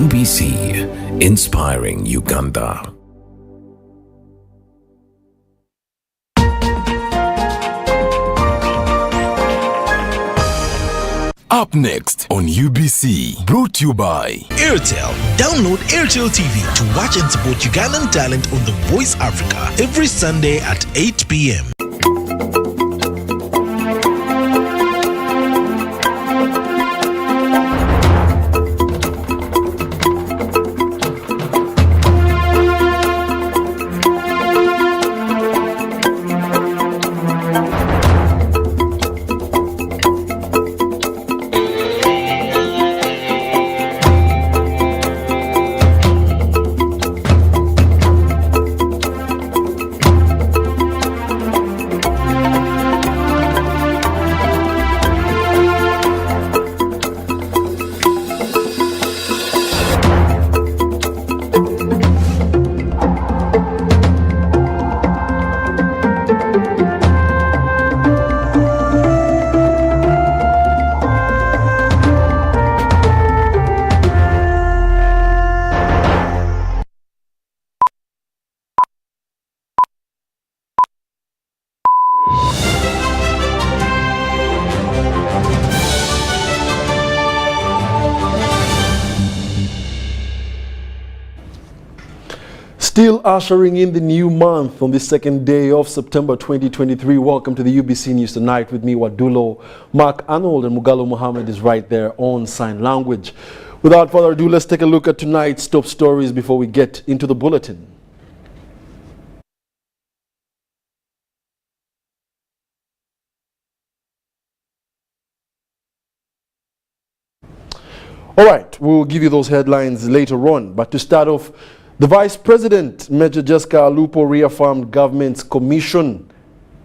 UBC, inspiring Uganda. Up next on UBC, brought to you by Airtel. Download Airtel TV to watch and support Ugandan talent on The Voice Africa every Sunday at 8 p.m. Still ushering in the new month on the second day of September 2023. Welcome to the UBC News Tonight with me, Wadulo. Mark Arnold and Mugalo Muhammad is right there on sign language. Without further ado, let's take a look at tonight's top stories before we get into the bulletin. All right, we'll give you those headlines later on, but to start off, the Vice President, Major Jessica Alupo, reaffirmed government's commitment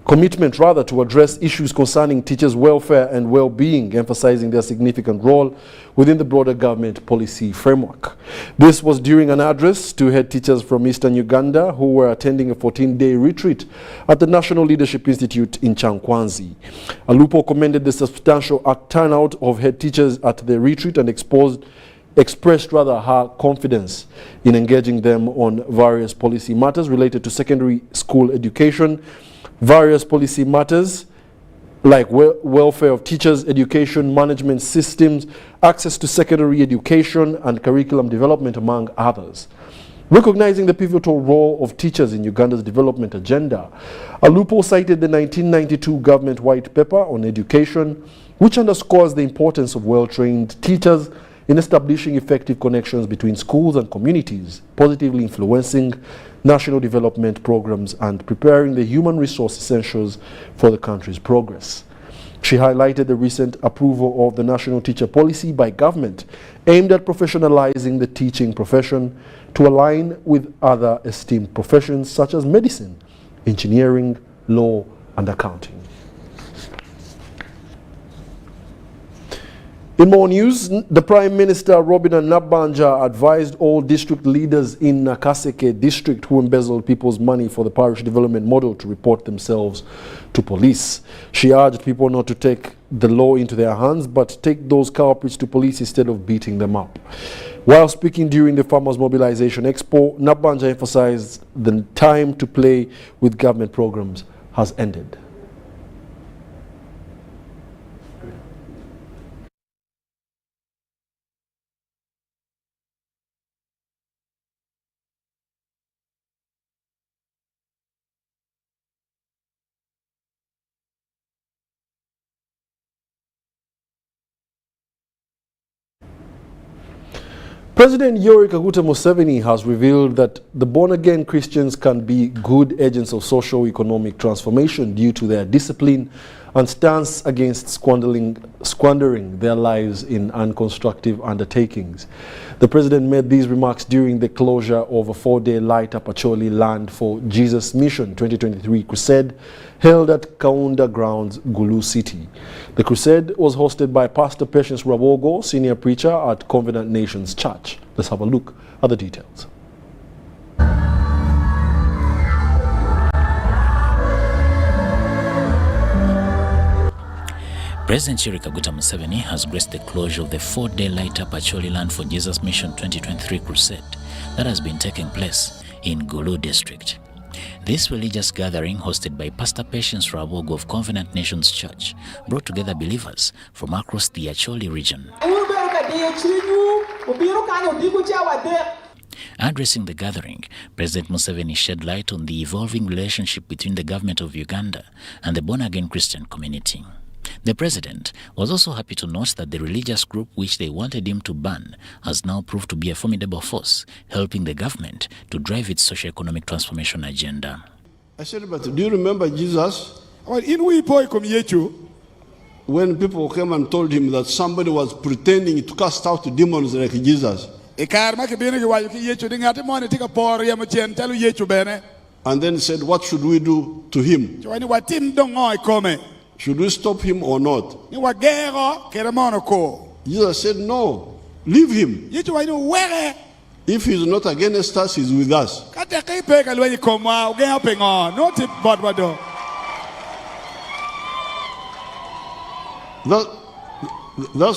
to address issues concerning teachers' welfare and well-being, emphasizing their significant role within the broader government policy framework. This was during an address to head teachers from Eastern Uganda who were attending a 14-day retreat at the National Leadership Institute in Chankwanzi. Alupo commended the substantial turnout of head teachers at the retreat and expressed her confidence in engaging them on various policy matters related to secondary school education, various policy matters like welfare of teachers, education management systems, access to secondary education, and curriculum development, among others. Recognizing the pivotal role of teachers in Uganda's development agenda, Alupo cited the 1992 government white paper on education, which underscores the importance of well-trained teachers in establishing effective connections between schools and communities, positively influencing national development programs and preparing the human resource essentials for the country's progress. She highlighted the recent approval of the national teacher policy by government aimed at professionalizing the teaching profession to align with other esteemed professions such as medicine, engineering, law, and accounting. In more news, the Prime Minister Robin Nabanja advised all district leaders in Nakaseke district who embezzled people's money for the parish development model to report themselves to police. She urged people not to take the law into their hands but take those culprits to police instead of beating them up. While speaking during the Farmers Mobilization Expo, Nabanja emphasized the time to play with government programs has ended. President Yoweri Kaguta Museveni has revealed that the born-again Christians can be good agents of socio-economic transformation due to their discipline and stance against squandering their lives in unconstructive undertakings. The president made these remarks during the closure of a 4-day Light Up Acholi Land for Jesus Mission 2023 crusade held at Kaunda Grounds, Gulu City. The crusade was hosted by Pastor Patience Rabogo, senior preacher at Covenant Nations Church. Let's have a look at the details. President Yoweri Kaguta Museveni has graced the closure of the 4-day Light Up Acholi Land for Jesus Mission 2023 crusade that has been taking place in Gulu district. This religious gathering, hosted by Pastor Patience Rabogo of Covenant Nations Church, brought together believers from across the Acholi region. Addressing the gathering, President Museveni shed light on the evolving relationship between the government of Uganda and the born-again Christian community. The president was also happy to note that the religious group which they wanted him to ban has now proved to be a formidable force, helping the government to drive its socio-economic transformation agenda. I said, but do you remember Jesus? When people came and told him that somebody was pretending to cast out demons like Jesus. And then said, what should we do to him? Should we stop him or not? Jesus said, no, leave him. If he's not against us, he's with us. That's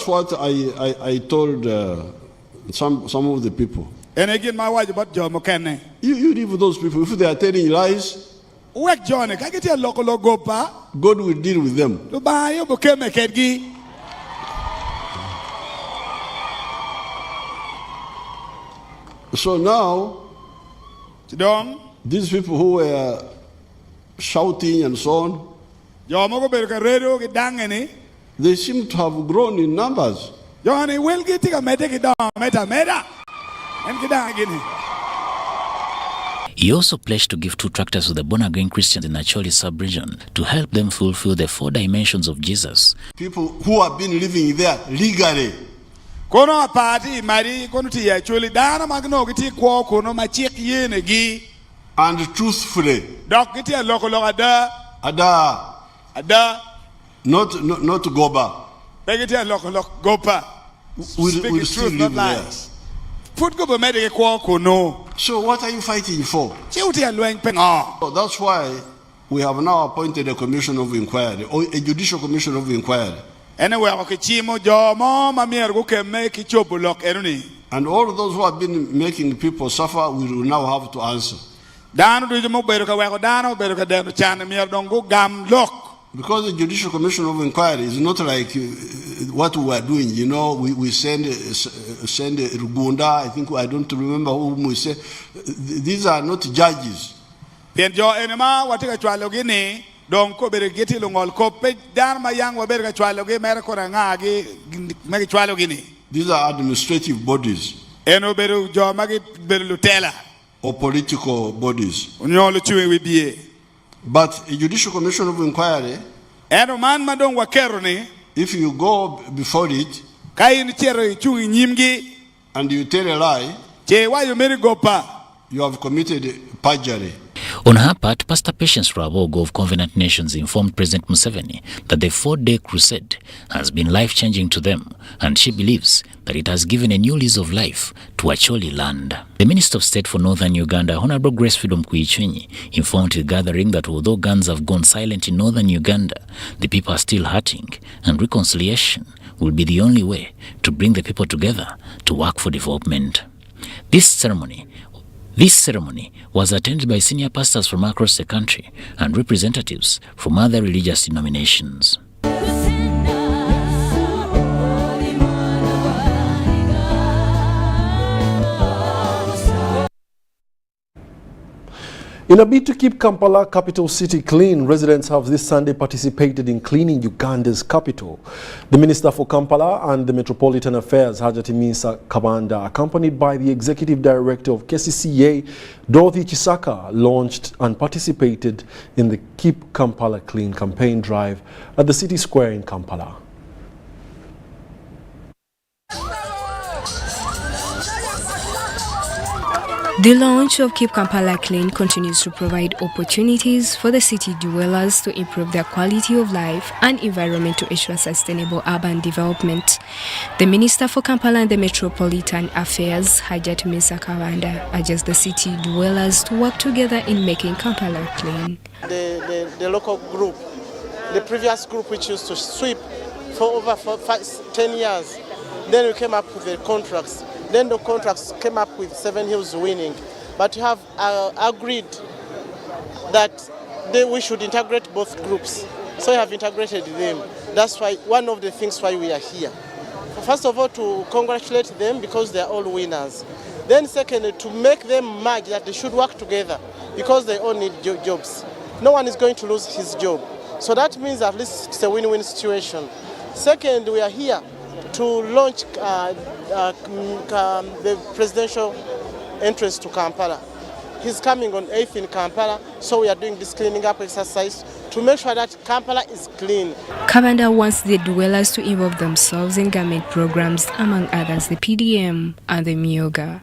what I told some of the people. You leave those people. If they are telling lies, God will deal with them. So now, these people who were shouting and so on, they seem to have grown in numbers. He also pledged to give 2 tractors to the born-again Christians in the Acholi sub-region to help them fulfill the 4 dimensions of Jesus. People who have been living there legally. And truthfully. Not Goba. We still live there. So what are you fighting for? So that's why we have now appointed a commission of inquiry, or a judicial commission of inquiry. And all those who have been making people suffer, we will now have to answer. Because the Judicial Commission of Inquiry is not like what we are doing. You know, we send Rugunda, I think, I don't remember whom we say. These are not judges. These are administrative bodies. Or political bodies. But a judicial commission of inquiry, if you go before it and you tell a lie, you have committed perjury. On her part, Pastor Patience Rabogo of Covenant Nations informed President Museveni that the 4-day crusade has been life-changing to them, and she believes that it has given a new lease of life to Acholi land. The Minister of State for Northern Uganda, Honorable Grace Freedom Kuichenyi, informed the gathering that although guns have gone silent in Northern Uganda, the people are still hurting, and reconciliation will be the only way to bring the people together to work for development. This ceremony was attended by senior pastors from across the country and representatives from other religious denominations. In a bid to keep Kampala, capital city, clean, residents have this Sunday participated in cleaning Uganda's capital. The Minister for Kampala and the Metropolitan Affairs, Hajjatimisa Kabanda, accompanied by the Executive Director of KCCA, Dorothy Chisaka, launched and participated in the Keep Kampala Clean campaign drive at the City Square in Kampala. The launch of Keep Kampala Clean continues to provide opportunities for the city dwellers to improve their quality of life and environment to ensure sustainable urban development. The Minister for Kampala and the Metropolitan Affairs, Hajjatimisa Kabanda, urges the city dwellers to work together in making Kampala clean. The local group, the previous group which used to sweep for over 10 years. Then we came up with the contracts. Then the contracts came up with Seven Hills winning. But we have agreed that we should integrate both groups. So we have integrated them. That's why one of the things why we are here. First of all, to congratulate them because they are all winners. Then secondly, to make them merge that they should work together because they all need jobs. No one is going to lose his job. So that means at least it's a win-win situation. Second, we are here to launch the presidential entrance to Kampala. He's coming on 8th in Kampala, so we are doing this cleaning up exercise to make sure that Kampala is clean. Kabanda wants the dwellers to involve themselves in government programs, among others the PDM and the Myoga.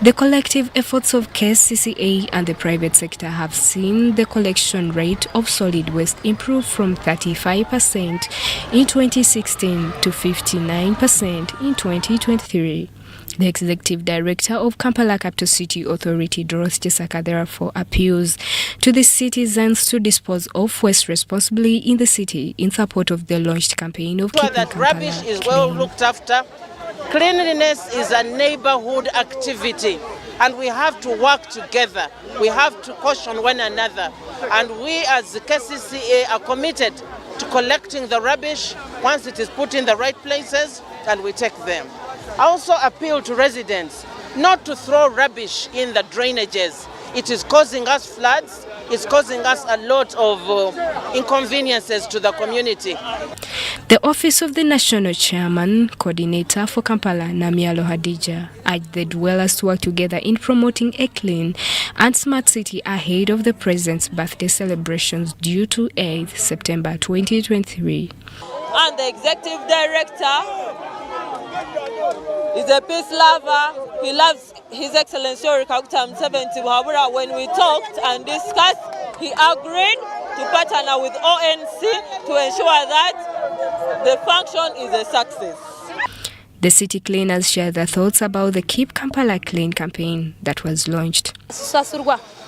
The collective efforts of KCCA and the private sector have seen the collection rate of solid waste improve from 35% in 2016 to 59% in 2023. The executive director of Kampala Capital City Authority, Dorothy Chisaka, therefore appeals to the citizens to dispose of waste responsibly in the city in support of the launched campaign of keeping that Kampala rubbish is clean. well looked after. Cleanliness is a neighborhood activity, and we have to work together. We have to caution one another, and we as the KCCA are committed to collecting the rubbish once it is put in the right places, and we take them. I also appeal to residents not to throw rubbish in the drainages. It is causing us floods. It's causing us a lot of inconveniences to the community. The Office of the National Chairman Coordinator for Kampala, Namialo Hadija, urged the dwellers to work together in promoting a clean and smart city ahead of the President's birthday celebrations due to 8th September 2023. And the Executive Director is a peace lover. He loves His Excellency Yoweri Kaguta Museveni. However, when we talked and discussed, he agreed to partner with ONC to ensure that the function is a success. The city cleaners shared their thoughts about the Keep Kampala Clean campaign that was launched.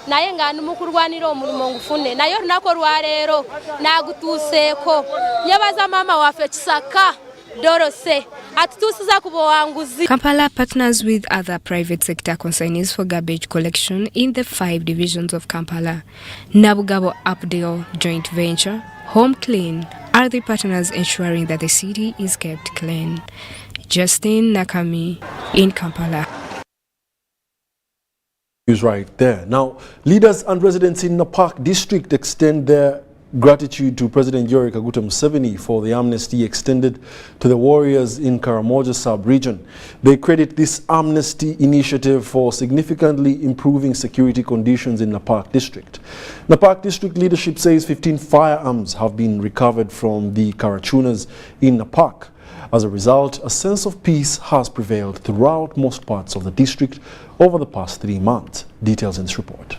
naye nga numukurwanira omulimo ngufune naye runako rwarero nagutuseko nyabaza mama wafe Kisaka Dorose atutusiza kubowanguzi. Kampala partners with other private sector consignees for garbage collection in the 5 divisions of Kampala. Nabugabo Updale Joint Venture, Home Clean are the partners ensuring that the city is kept clean. Justin Nakami in Kampala. News right there. Now, leaders and residents in Napak district extend their gratitude to President Yoweri Kaguta Museveni for the amnesty extended to the warriors in Karamoja sub-region. They credit this amnesty initiative for significantly improving security conditions in Napak district. Napak district leadership says 15 firearms have been recovered from the Karachunas in Napak. As a result, a sense of peace has prevailed throughout most parts of the district over the past 3 months. Details in this report.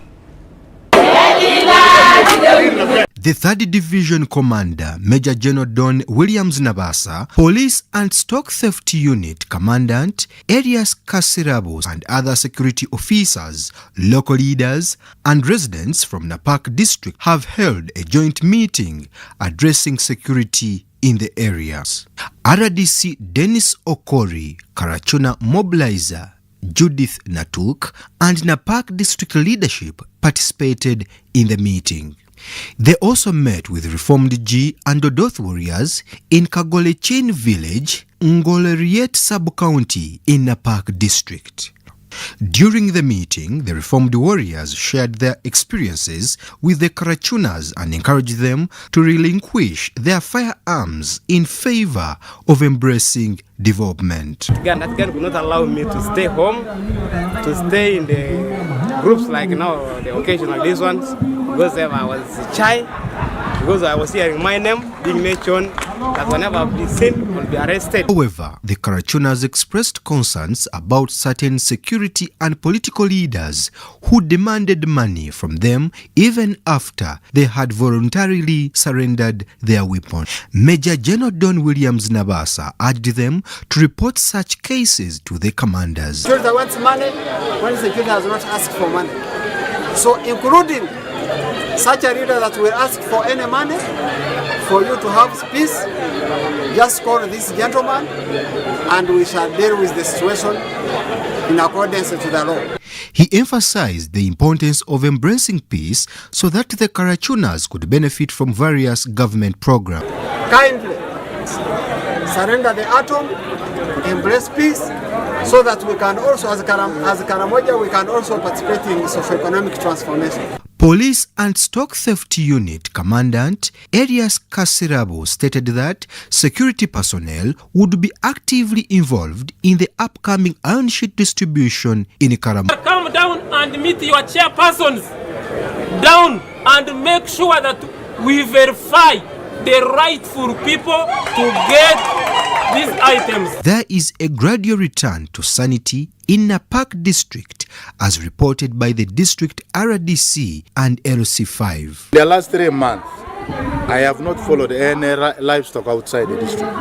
The 3rd Division Commander, Major General Don Williams Nabasa, Police and Stock Theft Unit Commandant Elias Kasirabos, and other security officers, local leaders, and residents from Napak district have held a joint meeting addressing security in the areas. RDC Dennis Okori, Karachuna Mobilizer Judith Natuk, and Napak district leadership participated in the meeting. They also met with reformed G and Odoth warriors in Kagolechin village, Ngoleriet sub-county in Napak district. During the meeting, the reformed warriors shared their experiences with the Karachunas and encouraged them to relinquish their firearms in favor of embracing development. That gun would not allow me to stay home, to stay in the groups like now, the occasional these ones, because I was shy, because I was hearing my name being mentioned, that whenever I'll be seen, I'll be arrested. However, the Karachunas expressed concerns about certain security and political leaders who demanded money from them even after they had voluntarily surrendered their weapons. Major General Don Williams Nabasa urged them to report such cases to the commanders. Security wants money when security has not asked for money. So including such a leader that will ask for any money for you to have peace, just call this gentleman and we shall deal with the situation in accordance to the law. He emphasized the importance of embracing peace so that the Karachunas could benefit from various government programs. Kindly surrender the atom, embrace peace, so that we can also, as Karamoja, we can also participate in socio-economic transformation. Police and Stock Theft Unit Commandant Elias Kasirabo stated that security personnel would be actively involved in the upcoming iron sheet distribution in Karamoja. Come down and meet your chairpersons down and make sure that we verify the rightful people to get these items. There is a gradual return to sanity in Napak district as reported by the district RDC and LC5. The last 3 months, I have not followed any livestock outside the district.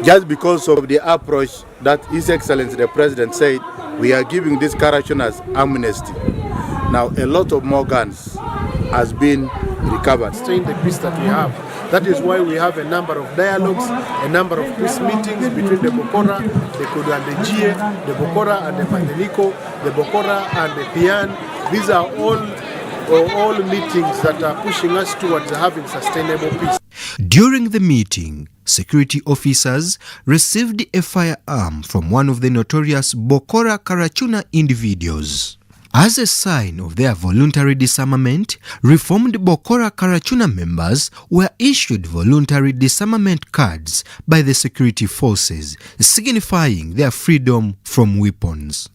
Just because of the approach that His Excellency the President said, we are giving these Karachunas amnesty. Now a lot of more guns has been recovered. Sustain the peace that we have. That is why we have a number of dialogues, a number of peace meetings between the Bokora, the Kodu and the Jie, the Bokora and the Mandeniko, the Bokora and the Pian. These are all meetings that are pushing us towards having sustainable peace. During the meeting, security officers received a firearm from one of the notorious Bokora Karachuna individuals. As a sign of their voluntary disarmament, reformed Bokora Karachuna members were issued voluntary disarmament cards by the security forces, signifying their freedom from weapons.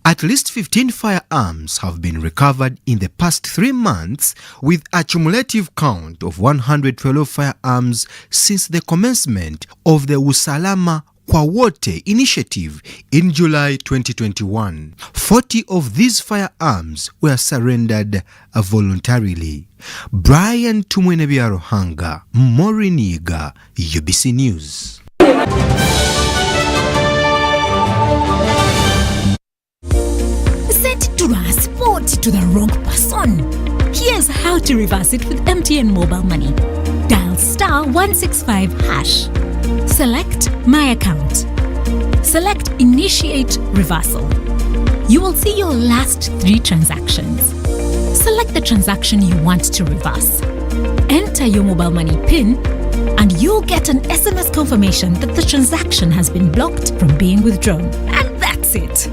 At least 15 firearms have been recovered in the past 3 months, with a cumulative count of 112 firearms since the commencement of the Usalama Kwa Wote initiative in July 2021. 40 of these firearms were surrendered voluntarily. Brian Tumwenebiarohanga, Moriniga, UBC News. Send transport to the wrong person. Here's how to reverse it with MTN Mobile Money. Dial *165#. Select My Account. Select Initiate Reversal. You will see your last 3 transactions. Select the transaction you want to reverse. Enter your mobile money PIN and you'll get an SMS confirmation that the transaction has been blocked from being withdrawn. And that's it.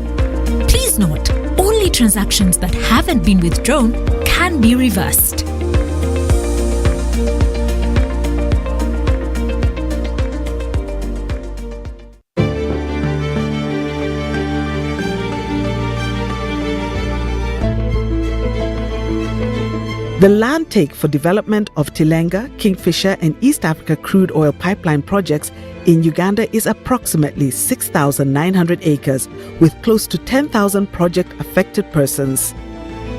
Please note, only transactions that haven't been withdrawn can be reversed. The land take for development of Tilenga, Kingfisher and East Africa crude oil pipeline projects in Uganda is approximately 6,900 acres with close to 10,000 project-affected persons.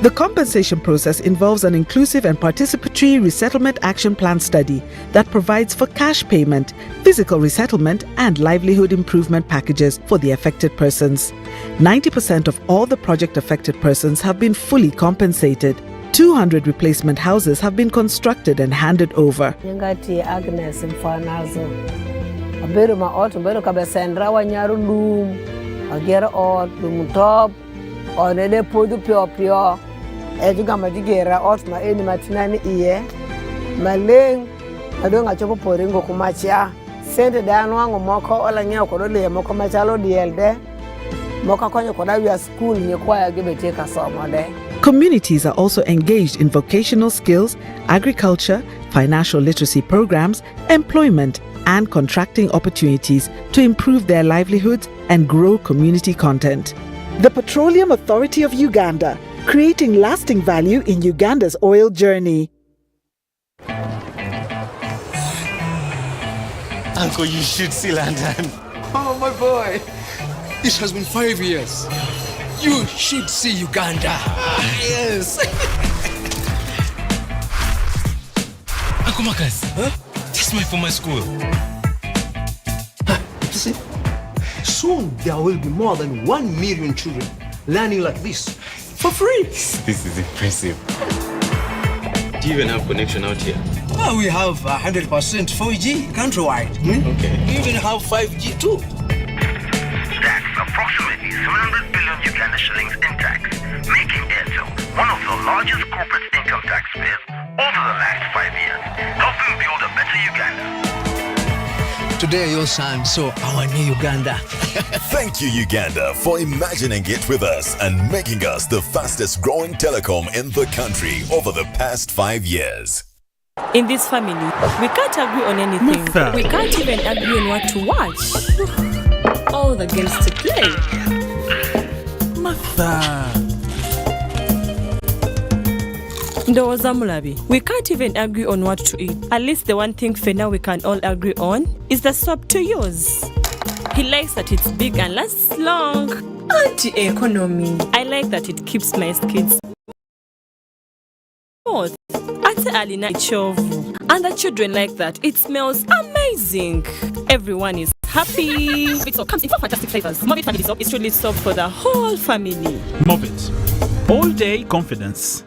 The compensation process involves an inclusive and participatory resettlement action plan study that provides for cash payment, physical resettlement and livelihood improvement packages for the affected persons. 90% of all the project-affected persons have been fully compensated. 200 replacement houses have been constructed and handed over. Ngati Agnes mfanazo. Aberu ma oto beru kabesendra wanyaru lum. Agera ot lum top. Onede podu pio. Ejuga majigera ot ma eni matinani iye. Maleng adonga chopo poringo kumachia. Sente dano wangu moko ola nyao kodole moko machalo dielde. Moka konyo kodawi school nyekwaya gibeteka somode. Communities are also engaged in vocational skills, agriculture, financial literacy programs, employment, and contracting opportunities to improve their livelihoods and grow community content. The Petroleum Authority of Uganda, creating lasting value in Uganda's oil journey. Uncle, you should see London. Oh, my boy. It has been 5 years. You should see Uganda. Yes. Uncle Marcus, huh? This is my former school. See, soon there will be more than 1 million children learning like this. for free. This is impressive. Do you even have connection out here? Well, we have 100% 4G countrywide. Okay. We even have 5G too. That's approximately 700 billion Uganda shillings in tax, making Airtel one of the largest corporate income taxpayers over the last 5 years, helping build a better Uganda. Today, your son saw our new Uganda. Thank you, Uganda, for imagining it with us and making us the fastest growing telecom in the country over the past 5 years. In this family, we can't agree on anything. Martha. We can't even agree on what to watch. All the games to play. Martha. Ndoza Mulabi, we can't even agree on what to eat. At least the one thing for now we can all agree on is the soap to use. He likes that it's big and lasts long. Anti-economy. I like that it keeps my kids. Ate alina chovu. And the children like that. It smells amazing. Everyone is happy. It comes in 4 fantastic flavors. Movit family soap is truly soap for the whole family. Movit. All day confidence.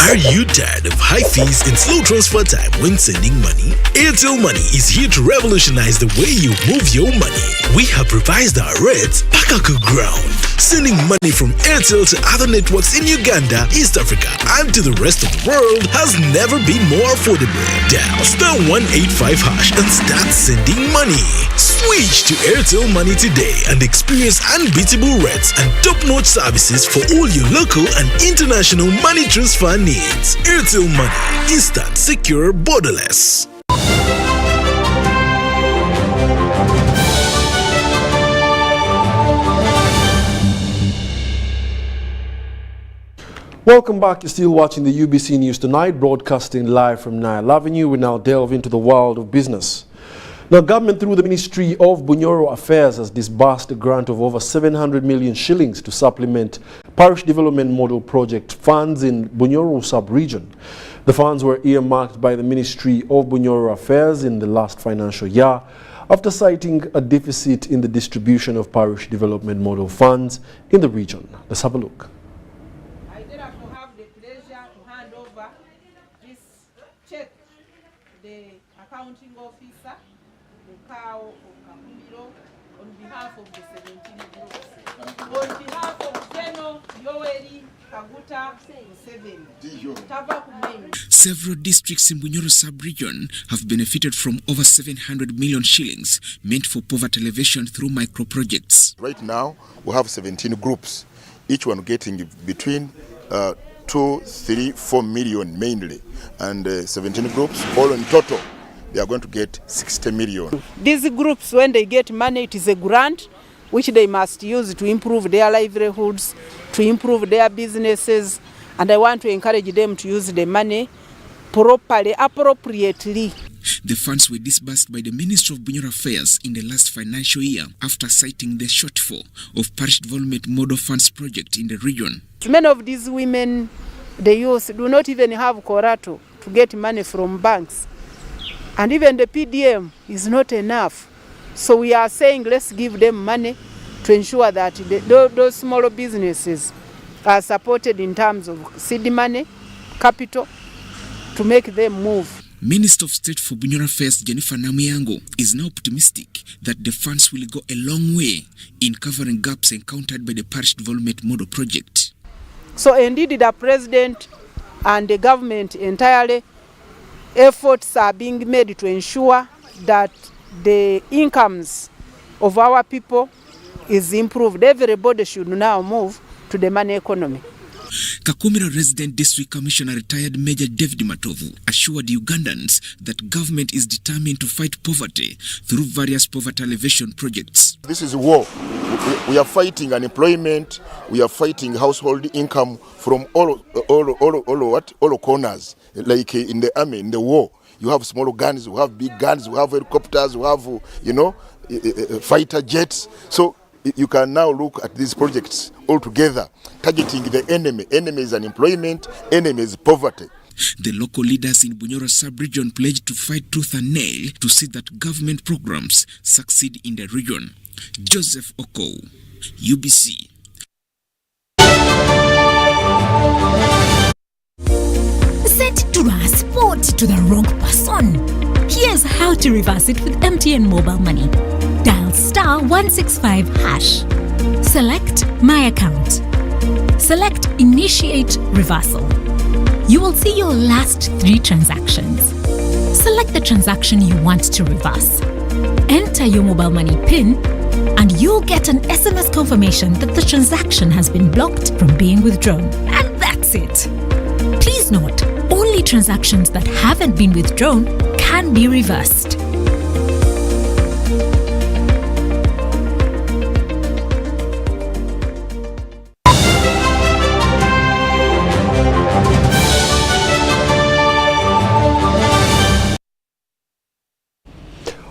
Are you tired of high fees and slow transfer time when sending money? Airtel Money is here to revolutionize the way you move your money. We have revised our rates Pakaku ground. Sending money from Airtel to other networks in Uganda, East Africa, and to the rest of the world has never been more affordable. Dial *185# and start sending money. Switch to Airtel Money today and experience unbeatable rates and top-notch services for all your local and international money transfer needs. Airtel Money. Instant, secure, borderless. Welcome back. You're still watching the UBC News Tonight, broadcasting live from Nile Avenue. We now delve into the world of business. Now, government through the Ministry of Bunyoro Affairs has disbursed a grant of over 700 million shillings to supplement Parish Development Model Project funds in Bunyoro sub-region. The funds were earmarked by the Ministry of Bunyoro Affairs in the last financial year after citing a deficit in the distribution of Parish Development Model funds in the region. Let's have a look. I therefore have the pleasure to hand over this check to the accounting officer, the cow of Kakumiro, on behalf of the 17 groups. On behalf of General Yoweri Kaguta Museveni. Tava Kumeni. Several districts in Bunyoro sub-region have benefited from over 700 million shillings meant for poverty alleviation through micro-projects. Right now, we have 17 groups, each one getting between 2, 3, 4 million mainly, and 17 groups, all in total, they are going to get 60 million. These groups, when they get money, it is a grant which they must use to improve their livelihoods, to improve their businesses, and I want to encourage them to use the money properly, appropriately. The funds were disbursed by the Ministry of Bunyoro Affairs in the last financial year after citing the shortfall of Parish Development Model Funds project in the region. Many of these women, the youth, do not even have collateral to get money from banks. And even the PDM is not enough. So we are saying let's give them money to ensure that those small businesses are supported in terms of seed money, capital, to make them move. Minister of State for Bunyoro Affairs Jennifer Namuyango is now optimistic that the funds will go a long way in covering gaps encountered by the Parish Development Model Project. So indeed the President and the government entirely, efforts are being made to ensure that the incomes of our people is improved. Everybody should now move to the money economy. Kakumiro Resident District Commissioner retired Major David Matovu assured Ugandans that government is determined to fight poverty through various poverty alleviation projects. This is war. We are fighting unemployment. We are fighting household income from all corners. Like in the army, in the war, you have small guns, you have big guns, you have helicopters, you have fighter jets. So you can now look at these projects all together, targeting the enemy. Enemy is unemployment, enemy is poverty. The local leaders in Bunyoro sub-region pledged to fight tooth and nail to see that government programs succeed in the region. Joseph Oko, UBC. Sent transport to the wrong person? Here's how to reverse it with MTN Mobile Money. Dial *165#. Select My Account. Select Initiate Reversal. You will see your last 3 transactions. Select the transaction you want to reverse. Enter your mobile money PIN and you'll get an SMS confirmation that the transaction has been blocked from being withdrawn. And that's it. Please note, only transactions that haven't been withdrawn can be reversed.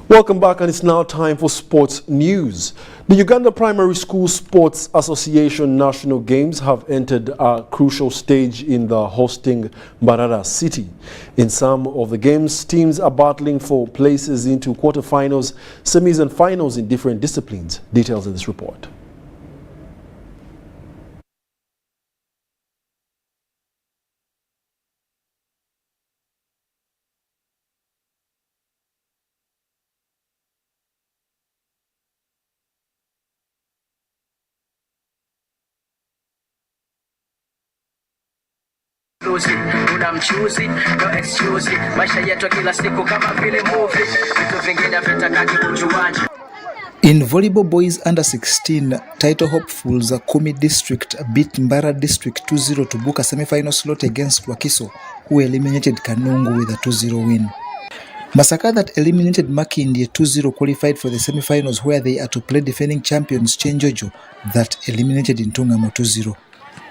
Welcome back, and it's now time for sports news. The Uganda Primary School Sports Association National Games have entered a crucial stage in the hosting Mbarara City. In some of the games, teams are battling for places into quarterfinals, semis and finals in different disciplines. Details in this report. Unamchuzi, no excuse, maisha yetu kila siku kama vile movie, vitu vingine vitakaki kujuaje. In volleyball boys under 16, title hopefuls Kumi District beat Mbara District 2-0 to book a semi-final slot against Wakiso, who eliminated Kanungu with a 2-0 win. Masaka that eliminated Makindye 2-0 qualified for the semi-finals, where they are to play defending champions Chenjojo that eliminated Intungamo 2-0.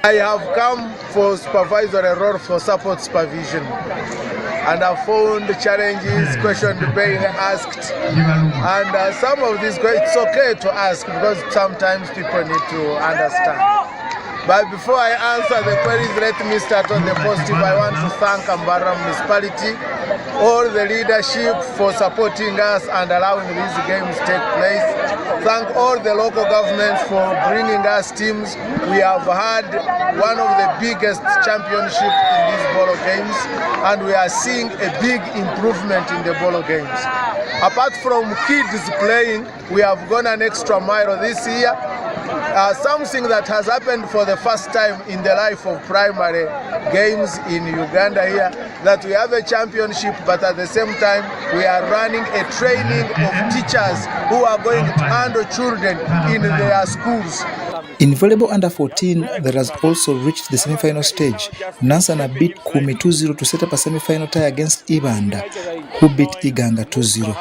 I have come for supervisory role for support supervision, and I found challenges, questions being asked, and some of these questions, it's okay to ask because sometimes people need to understand. But before I answer the queries, let me start on the positive. I want to thank Mbara Municipality, all the leadership for supporting us and allowing these games to take place. Thank all the local governments for bringing us teams. We have had one of the biggest championships in these polo games, and we are seeing a big improvement in the polo games. Apart from kids playing, we have gone an extra mile this year. Something that has happened for the first time in the life of primary games in Uganda here, that we have a championship, but at the same time we are running a training of teachers who are going to handle children in their schools. In volleyball under 14 that has also reached the semi-final stage, Nansana beat Kumi 2-0 to set up a semi-final tie against Ibanda, who beat Iganga 2-0.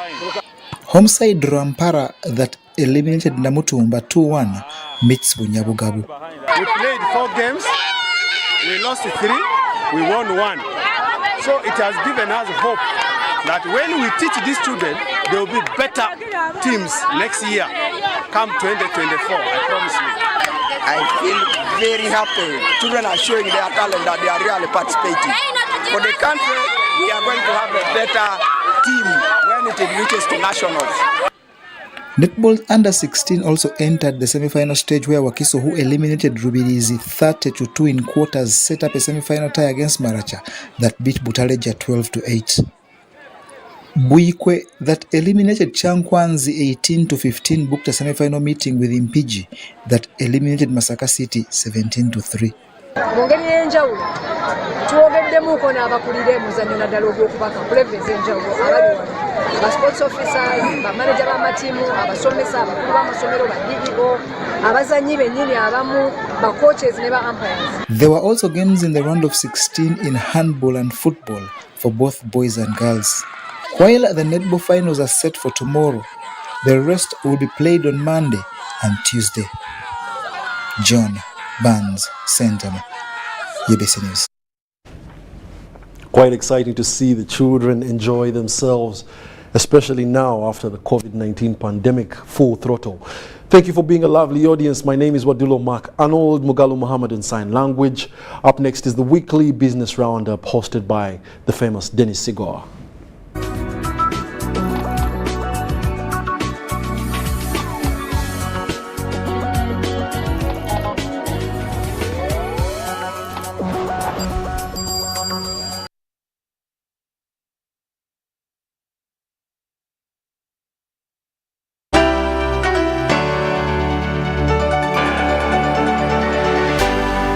Homeside Rampara that eliminated Namutumba 2-1 meets Bunyabugabu. We played 4 games, we lost 3, we won 1. So it has given us hope that when we teach these children, there will be better teams next year, come 2024, I promise you. I feel very happy. Children are showing their talent, that they are really participating. For the country, we are going to have a better team when it reaches to nationals. Netball under 16 also entered the semi-final stage, where Wakiso, who eliminated Rubirizi 30-2 in quarters, set up a semi-final tie against Maracha that beat Butaleja 12-8. Buikwe that eliminated Chankwanzi 18-15 booked a semi-final meeting with Impiji that eliminated Masaka City 17-3. Mungeri enjawulo tuwogeddemu n'abakulira emuzannyo naddala ogwokubaka kuleveza enjawulo abali wano ba sports officers, ba manager b'amatiimu, abasomesa, abakulu b'amasomero, ba DDO, abazannyi bennyini abamu, ba coaches ne ba umpires. There were also games in the round of 16 in handball and football for both boys and girls. While the netball finals are set for tomorrow, the rest will be played on Monday and Tuesday. John Barnes, Sentama, UBC News. Quite exciting to see the children enjoy themselves, especially now after the COVID-19 pandemic, full throttle. Thank you for being a lovely audience. My name is Wadulo Mark Arnold Mugalu Muhammad in Sign Language. Up next is the weekly business roundup hosted by the famous Dennis Sigor.